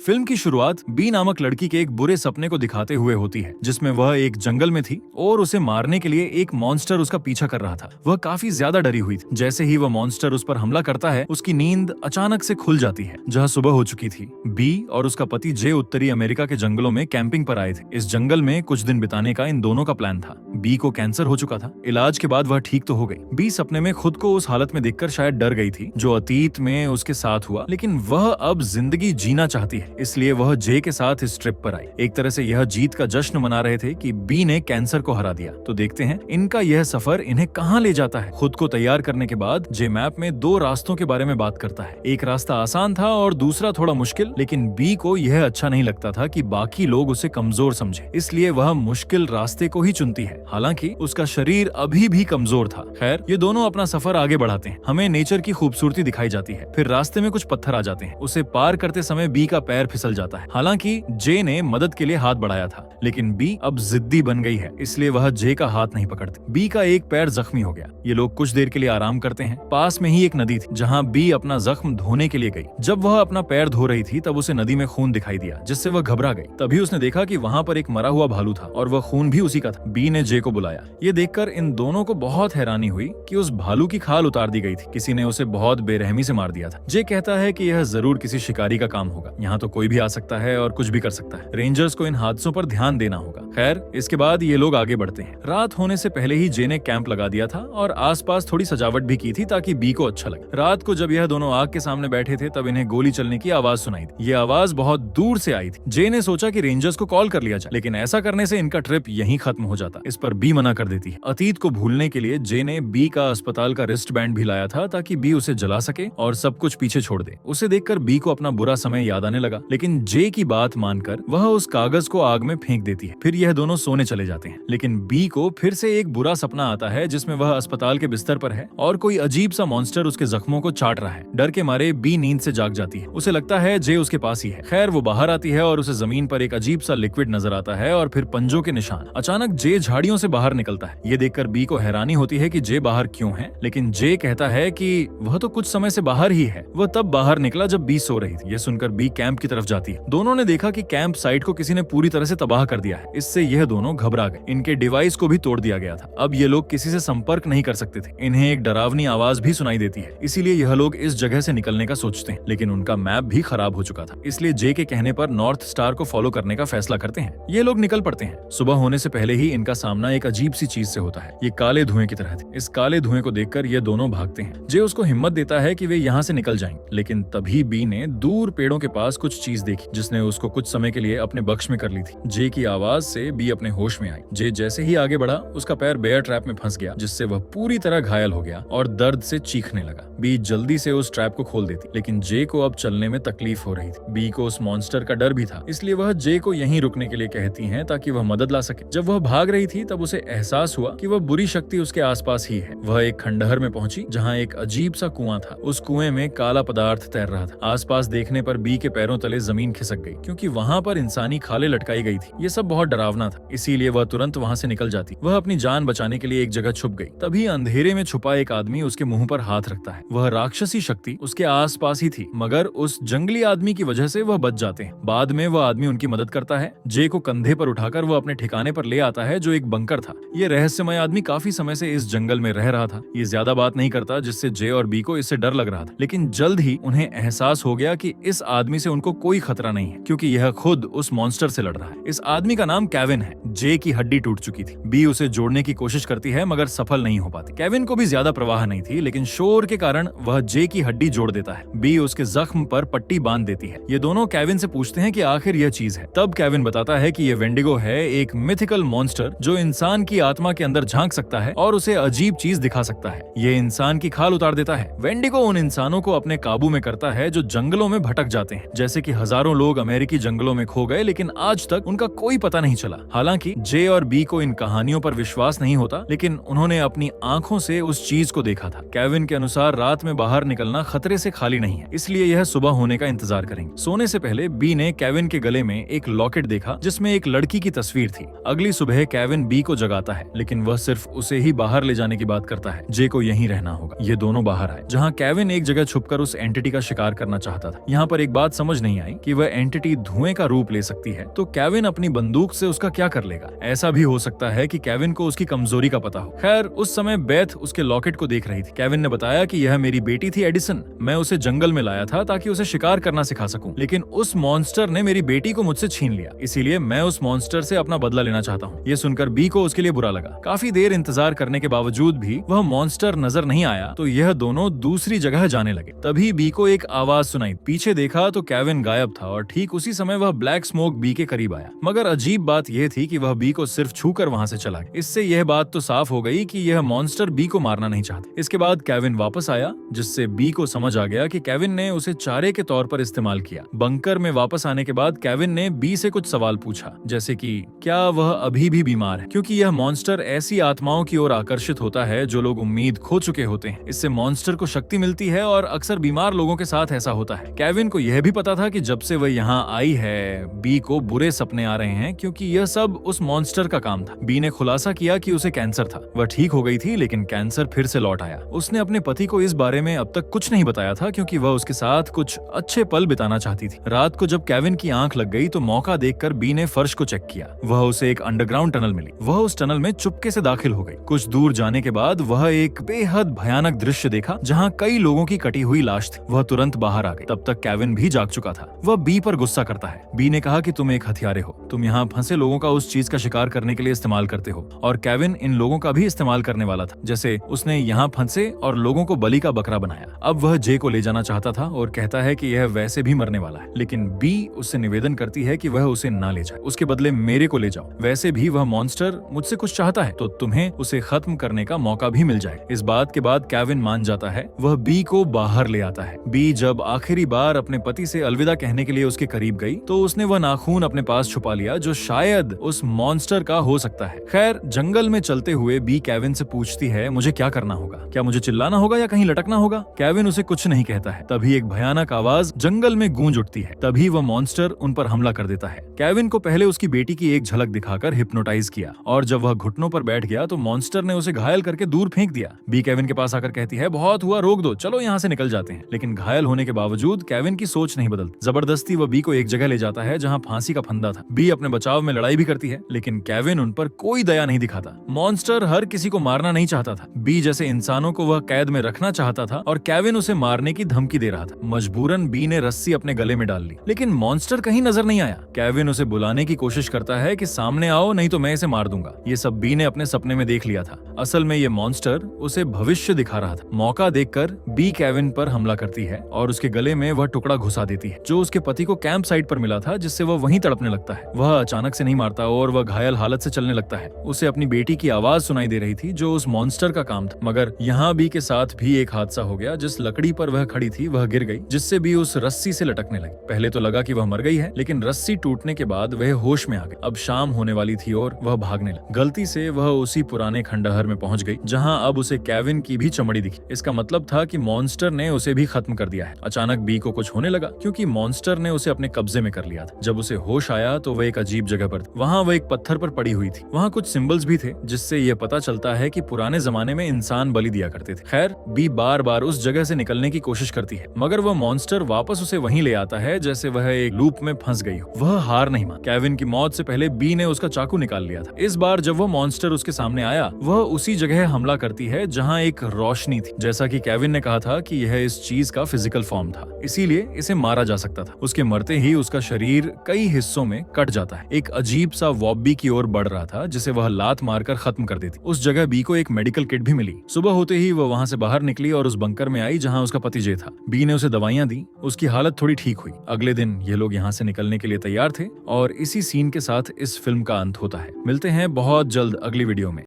Film की शुरुआत B नामक लड़की के एक बुरे सपने को दिखाते हुए होती है, जिसमें वह एक जंगल में थी और उसे मारने के लिए एक मॉन्स्टर उसका पीछा कर रहा था। वह काफी ज्यादा डरी हुई थी। जैसे ही वह मॉन्स्टर उस पर हमला करता है, उसकी नींद अचानक से खुल जाती है। जहाँ सुबह हो चुकी थी, बी और उसका पति जे उत्तरी अमेरिका के जंगलों में कैंपिंग पर आए थे। इस जंगल में कुछ दिन बिताने का इन दोनों का प्लान था। बी को कैंसर हो चुका था। इलाज के बाद वह ठीक तो हो गई। बी सपने में खुद को उस हालत में देखकर शायद डर गई थी जो अतीत में उसके साथ हुआ, लेकिन वह अब जिंदगी जीना चाहती है, इसलिए वह जे के साथ इस ट्रिप पर आई। एक तरह से यह जीत का जश्न मना रहे थे कि बी ने कैंसर को हरा दिया। तो देखते हैं इनका यह सफर इन्हें कहां ले जाता है। खुद को तैयार करने के बाद जे मैप में दो रास्तों के बारे में बात करता है। एक रास्ता आसान था और दूसरा थोड़ा मुश्किल, लेकिन बी को यह अच्छा नहीं लगता था कि बाकी लोग उसे कमजोर समझे, इसलिए वह मुश्किल रास्ते को ही चुनती है। हालांकि उसका शरीर अभी भी कमजोर था। खैर, ये दोनों अपना सफर आगे बढ़ाते हैं। हमें नेचर की खूबसूरती दिखाई जाती है। फिर रास्ते में कुछ पत्थर आ जाते हैं। उसे पार करते समय बी का पैर फिसल जाता है। हालांकि जे ने मदद के लिए हाथ बढ़ाया था, लेकिन बी अब जिद्दी बन गई है, इसलिए वह जे का हाथ नहीं पकड़ती। बी का एक पैर जख्मी हो गया। ये लोग कुछ देर के लिए आराम करते हैं। पास में ही एक नदी थी जहाँ बी अपना जख्म धोने के लिए गई। जब वह अपना पैर धो रही थी तब उसे नदी में खून दिखाई दिया, जिससे वह घबरा गई। तभी उसने देखा कि वहाँ पर एक मरा हुआ भालू था और वह खून भी उसी का था। बी ने जे को बुलाया। ये देखकर इन दोनों को बहुत हैरानी हुई कि उस भालू की खाल उतार दी गई थी। किसी ने उसे बहुत बेरहमी से मार दिया था। जे कहता है कि यह जरूर किसी शिकारी का काम होगा। यहाँ तो कोई भी आ सकता है और कुछ भी कर सकता है। रेंजर्स को इन हादसों पर ध्यान देना होगा। खैर, इसके बाद ये लोग आगे बढ़ते हैं। रात होने से पहले ही जे ने कैंप लगा दिया था और आसपास थोड़ी सजावट भी की थी ताकि बी को अच्छा लगे। रात को जब यह दोनों आग के सामने बैठे थे तब इन्हें गोली चलने की आवाज सुनाई थी। ये आवाज बहुत दूर से आई थी। जे ने सोचा कि रेंजर्स को कॉल कर लिया जाए, लेकिन ऐसा करने से इनका ट्रिप यहीं खत्म हो जाता। इस पर बी मना कर देती है। अतीत को भूलने के लिए जे ने बी का अस्पताल का रिस्ट बैंड भी लाया था ताकि बी उसे जला सके और सब कुछ पीछे छोड़ दे। उसे देखकर बी को अपना बुरा समय याद आने लगा, लेकिन जे की बात मानकर वह उस कागज को आग में फेंक देती है। फिर यह दोनों सोने चले जाते हैं, लेकिन बी को फिर से एक बुरा सपना आता है जिसमें वह अस्पताल के बिस्तर पर है और कोई अजीब सा मॉन्स्टर उसके जख्मों को चाट रहा है। डर के मारे बी नींद से जाग जाती है। उसे लगता है जे उसके पास ही है। खैर, वो बाहर आती है और उसे जमीन पर एक अजीब सा लिक्विड नजर आता है और फिर पंजों के निशान। अचानक जे झाड़ियों से बाहर निकलता है। ये देखकर बी को हैरानी होती है कि जे बाहर क्यों है, लेकिन जे कहता है कि वह तो कुछ समय से बाहर ही है। वह तब बाहर निकला जब बी सो रही थी। यह सुनकर बी कैंप की तरफ जाती है। दोनों ने देखा कि कैंप साइट को किसी ने पूरी तरह से तबाह कर दिया है। इससे यह दोनों घबरा गए। इनके डिवाइस को भी तोड़ दिया गया था। अब ये लोग किसी से संपर्क नहीं कर सकते थे। इन्हें एक डरावनी आवाज भी सुनाई देती है, इसीलिए यह लोग इस जगह से निकलने का सोचते हैं, लेकिन उनका मैप भी खराब हो चुका था। इसलिए जे के कहने पर नॉर्थ स्टार को फॉलो करने का फैसला करते हैं। ये लोग निकल पड़ते हैं। सुबह होने से पहले ही इनका सामना एक अजीब सी चीज से होता है। ये काले धुएं की तरह थे। इस काले धुएं को देखकर ये दोनों भागते हैं। जे उसको हिम्मत देता है कि वे यहाँ से निकल जाएंगे, लेकिन तभी बी ने दूर पेड़ों के पास कुछ चीज देखी जिसने उसको कुछ समय के लिए अपने बख्श में कर ली थी। जे की आवाज से बी अपने होश में आई। जे जैसे ही आगे बढ़ा, उसका पैर बेयर ट्रैप में फंस गया, जिससे वह पूरी तरह घायल हो गया और दर्द से चीखने लगा। बी जल्दी से उस ट्रैप को खोल देती, लेकिन जे को अब चलने में तकलीफ हो रही थी। बी को उस मॉन्स्टर का डर भी था, इसलिए वह जे को यहीं रुकने के लिए कहती हैं ताकि वह मदद ला सके। जब वह भाग रही थी तब उसे एहसास हुआ कि वह बुरी शक्ति उसके आसपास ही है। वह एक खंडहर में पहुंची जहां एक अजीब सा कुआं था। उस कुएं में काला पदार्थ तैर रहा था। आसपास देखने पर बी के पैरों तले जमीन खिसक गई, क्योंकि वहां पर इंसानी खालें लटकाई गई थी। ये सब बहुत डरावना था, इसीलिए वह तुरंत वहां से निकल जाती। वह अपनी जान बचाने के लिए एक जगह छुप गई। तभी अंधेरे में छुपा एक आदमी उसके मुंह पर हाथ रखता है। वह राक्षसी शक्ति उसके आसपास ही थी, मगर उस जंगली आदमी की वजह से वह बच जाते हैं। बाद में वह आदमी उनकी मदद करता है। जे को कंधे पर उठाकर वो अपने ठिकाने पर ले आता है, जो एक बंकर था। ये रहस्यमय आदमी काफी समय से इस जंगल में रह रहा था। ये ज्यादा बात नहीं करता, जिससे जे और बी को इससे डर लग रहा था, लेकिन जल्द ही उन्हें एहसास हो गया कि इस आदमी से उनको कोई खतरा नहीं है, क्योंकि यह खुद उस मॉन्स्टर से लड़ रहा है। इस आदमी का नाम केविन है। जे की हड्डी टूट चुकी थी। बी उसे जोड़ने की कोशिश करती है, मगर सफल नहीं हो पाती। केविन को भी ज्यादा प्रवाह नहीं थी, लेकिन शोर के कारण वह जे की हड्डी जोड़ देता है। बी उसके जख्म पर पट्टी बांध देती है। ये दोनों केविन से पूछते हैं कि आखिर यह चीज है। तब केविन बताता है कि यह वेंडिगो है, एक मिथिकल मॉन्स्टर जो इंसान की आत्मा के अंदर झांक सकता है और उसे अजीब चीज दिखा सकता है। ये इंसान की खाल उतार देता है। वेंडिगो उन इंसानों को अपने काबू में करता है जो जंगलों में भटक जाते हैं। जैसे कि हजारों लोग अमेरिकी जंगलों में खो गए, लेकिन आज तक उनका कोई पता नहीं चला। चला। हालांकि जे और बी को इन कहानियों पर विश्वास नहीं होता, लेकिन उन्होंने अपनी आंखों से उस चीज को देखा था। केविन के अनुसार रात में बाहर निकलना खतरे से खाली नहीं है, इसलिए यह सुबह होने का इंतजार करेंगे। सोने से पहले बी ने केविन के गले में एक लॉकेट देखा जिसमें एक लड़की की तस्वीर थी। अगली सुबह केविन बी को जगाता है, लेकिन वह सिर्फ उसे ही बाहर ले जाने की बात करता है। जे को यहीं रहना होगा। ये दोनों बाहर आए, जहाँ केविन एक जगह छुपकर उस एंटिटी का शिकार करना चाहता था। यहाँ पर एक बात समझ नहीं आई कि वह एंटिटी धुएं का रूप ले सकती है, तो केविन अपनी बंदूक से उसका क्या कर लेगा। ऐसा भी हो सकता है कि केविन को उसकी कमजोरी का पता हो। खैर, उस समय बेथ उसके लॉकेट को देख रही थी। केविन ने बताया कि यह मेरी बेटी थी एडिसन। मैं उसे जंगल में लाया था ताकि उसे शिकार करना सिखा सकूं, लेकिन उस मॉन्स्टर ने मेरी बेटी को मुझसे छीन लिया। इसीलिए मैं उस मॉन्स्टर से अपना बदला लेना चाहता हूँ। ये सुनकर बी को उसके लिए बुरा लगा। काफी देर इंतजार करने के बावजूद भी वह मॉन्स्टर नजर नहीं आया, तो यह दोनों दूसरी जगह जाने लगे। तभी बी को एक आवाज सुनाई। पीछे देखा तो केविन गायब था और ठीक उसी समय वह ब्लैक स्मोक बी के करीब आया। मगर अजीब बात यह थी कि वह बी को सिर्फ छूकर वहां से चला गया। इससे यह बात तो साफ हो गई कि यह मॉन्स्टर बी को मारना नहीं चाहता। इसके बाद केविन वापस आया, जिससे बी को समझ आ गया कि केविन ने उसे चारे के तौर पर इस्तेमाल किया। बंकर में वापस आने के बाद केविन ने बी से कुछ सवाल पूछा, जैसे कि क्या वह अभी भी बीमार है, क्योंकि यह मॉन्स्टर ऐसी आत्माओं की ओर आकर्षित होता है जो लोग उम्मीद खो चुके होते हैं। इससे मॉन्स्टर को शक्ति मिलती है और अक्सर बीमार लोगों के साथ ऐसा होता है। केविन को यह भी पता था कि जब से वह यहाँ आई है, बी को बुरे सपने आ रहे हैं, क्योंकि यह सब उस मॉन्स्टर का काम था। बी ने खुलासा किया कि उसे कैंसर था। वह ठीक हो गई थी, लेकिन कैंसर फिर से लौट आया। उसने अपने पति को इस बारे में अब तक कुछ नहीं बताया था, क्योंकि वह उसके साथ कुछ अच्छे पल बिताना चाहती थी। रात को जब केविन की आंख लग गई तो मौका देखकर बी ने फर्श को चेक किया। वह उसे एक अंडरग्राउंड टनल मिली। वह उस टनल में चुपके से दाखिल हो गई। कुछ दूर जाने के बाद वह एक बेहद भयानक दृश्य देखा, जहाँ कई लोगों की कटी हुई लाश थी। वह तुरंत बाहर आ गई। तब तक केविन भी जाग चुका था। वह बी पर गुस्सा करता है। बी ने कहा कि तुम एक हथियारे हो। तुम यहाँ फंसे लोगों का उस चीज का शिकार करने के लिए इस्तेमाल करते हो, और केविन इन लोगों का भी इस्तेमाल करने वाला था। जैसे उसने यहाँ फंसे और लोगों को बलि का बकरा बनाया। अब वह जे को ले जाना चाहता था और कहता है कि यह वैसे भी मरने वाला है, लेकिन बी उससे निवेदन करती है कि वह उसे ना ले जाए, उसके बदले मेरे को ले जाओ। वैसे भी वह मॉन्स्टर मुझसे कुछ चाहता है, तो तुम्हें उसे खत्म करने का मौका भी मिल जाए। इस बात के बाद केविन मान जाता है। वह बी को बाहर ले आता है। बी जब आखिरी बार अपने पति से अलविदा कहने के लिए उसके करीब गई, तो उसने वह नाखून अपने पास छुपा लिया जो शायद उस मॉन्स्टर का हो सकता है। खैर, जंगल में चलते हुए बी केविन से पूछती है, मुझे क्या करना होगा? क्या मुझे चिल्लाना होगा या कहीं लटकना होगा? केविन उसे कुछ नहीं कहता है। तभी एक भयानक आवाज जंगल में गूंज उठती है। तभी वह मॉन्स्टर उन पर हमला कर देता है। केविन को पहले उसकी बेटी की एक झलक दिखाकर हिप्नोटाइज किया, और जब वह घुटनों पर बैठ गया तो मॉन्स्टर ने उसे घायल करके दूर फेंक दिया। बी केविन के पास आकर कहती है, बहुत हुआ, रोक दो, चलो यहाँ से निकल जाते हैं। लेकिन घायल होने के बावजूद केविन की सोच नहीं बदलती। जबरदस्ती वह बी को एक जगह ले जाता है जहाँ फांसी का फंदा था। बी अपने बचाव में लड़ाई भी करती है, लेकिन केविन उन पर कोई दया नहीं दिखाता। मॉन्स्टर हर किसी को मारना नहीं चाहता था। बी जैसे इंसानों को वह कैद में रखना चाहता था, और केविन उसे मारने की धमकी दे रहा था। मजबूरन बी ने रस्सी अपने गले में डाल ली, लेकिन मॉन्स्टर कहीं नजर नहीं आया। केविन उसे बुलाने की कोशिश करता है कि सामने आओ, नहीं तो मैं इसे मार दूंगा। ये सब बी ने अपने सपने में देख लिया था। असल में ये मॉन्स्टर उसे भविष्य दिखा रहा था। मौका देखकर बी केविन पर हमला करती है और उसके गले में वह टुकड़ा घुसा देती है जो उसके पति को कैंप साइट पर मिला था, जिससे वह वहीं तड़पने लगता है। वह अचानक से नहीं मारता और वह घायल हालत से चलने लगता है। उसे अपनी बेटी की आवाज सुनाई दे रही थी जो उस मॉन्स्टर का काम था। मगर यहाँ बी के साथ भी एक हादसा हो गया। जिस लकड़ी पर वह खड़ी थी वह गिर गई, जिससे बी उस रस्सी से लटकने लगी। पहले तो लगा कि वह मर गई है, लेकिन रस्सी टूटने के बाद वह होश में आ गई। अब शाम होने वाली थी और वह भागने लगी। गलती से वह उसी पुराने खंडहर में पहुंच गई जहां अब उसे केविन की भी चमड़ी दिखी। इसका मतलब था कि मॉन्स्टर ने उसे भी खत्म कर दिया है। अचानक बी को कुछ होने लगा, क्योंकि मॉन्स्टर ने उसे अपने कब्जे में कर लिया था। जब उसे होश आया तो वह एक अजीब जगह पर थी। वहाँ वह एक पत्थर पर पड़ी हुई थी। वहाँ कुछ सिंबल्स भी थे, जिससे यह पता चलता है कि पुराने जमाने में इंसान बलि दिया करते थे। खैर, बी बार बार उस जगह से निकलने की कोशिश करती है, मगर वह मॉन्स्टर वापस उसे वहीं ले आता है जैसे वह एक लूप में फंस गई हो। वह हार नहीं मान। केविन की मौत से पहले बी ने उसका चाकू निकाल लिया था। इस बार जब वह मॉन्स्टर उसके सामने आया, वह उसी जगह हमला करती है जहाँ एक रोशनी थी। जैसा कि केविन ने कहा था कि यह इस चीज का फिजिकल फॉर्म था, इसीलिए इसे मारा जा सकता था। उसके मरते ही उसका शरीर कई हिस्सों में कट जाता है। एक अजीब सा वॉब्बी की ओर बढ़ रहा था, जिसे वह लात मारकर खत्म कर देती। उस जगह बी को एक मेडिकल किट भी मिली। सुबह होते ही वह वहां से बाहर निकली और उस बंकर में आई जहां उसका पति जे था। बी ने उसे दवाइयां दी। उसकी हालत थोड़ी ठीक हुई। अगले दिन ये लोग यहाँ से निकलने के लिए तैयार थे, और इसी सीन के साथ इस फिल्म का अंत होता है। मिलते हैं बहुत जल्द अगली वीडियो में।